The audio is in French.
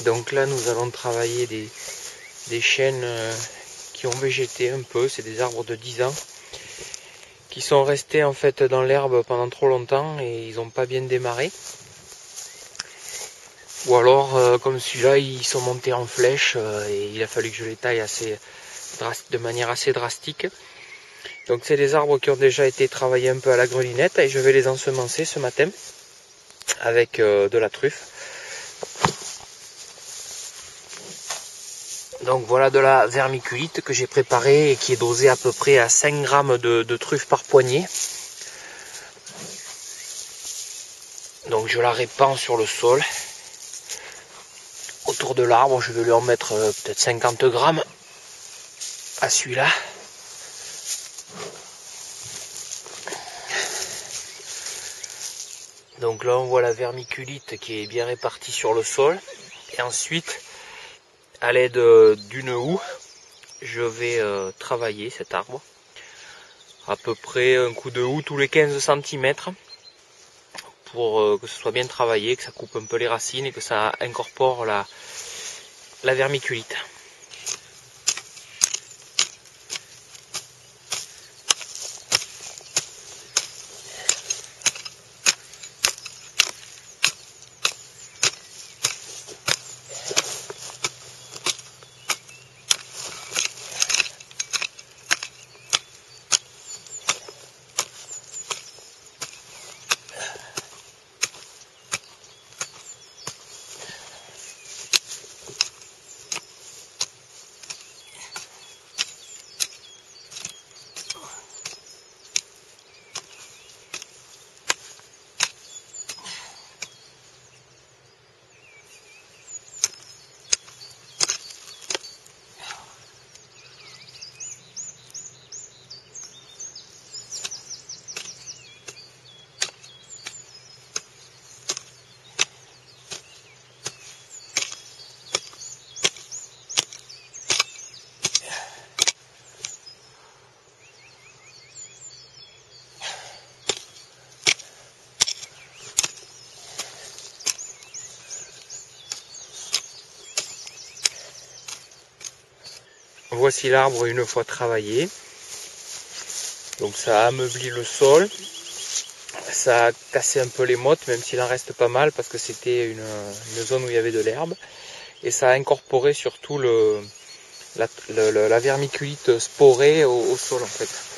Donc là nous allons travailler des chênes qui ont végété un peu, c'est des arbres de 10 ans qui sont restés en fait dans l'herbe pendant trop longtemps et ils n'ont pas bien démarré. Ou alors comme celui-là ils sont montés en flèche et il a fallu que je les taille de manière assez drastique. Donc c'est des arbres qui ont déjà été travaillés un peu à la grelinette et je vais les ensemencer ce matin avec de la truffe. Donc voilà de la vermiculite que j'ai préparée et qui est dosée à peu près à 5 grammes de truffe par poignée. Donc je la répands sur le sol. Autour de l'arbre, je vais lui en mettre peut-être 50 grammes à celui-là. Donc là on voit la vermiculite qui est bien répartie sur le sol. Et ensuite, à l'aide d'une houe, je vais travailler cet arbre. À peu près un coup de houe tous les 15 cm pour que ce soit bien travaillé, que ça coupe un peu les racines et que ça incorpore la vermiculite. Voici l'arbre une fois travaillé. Donc ça a ameubli le sol. Ça a cassé un peu les mottes, même s'il en reste pas mal parce que c'était une zone où il y avait de l'herbe. Et ça a incorporé surtout la vermiculite sporée au sol en fait.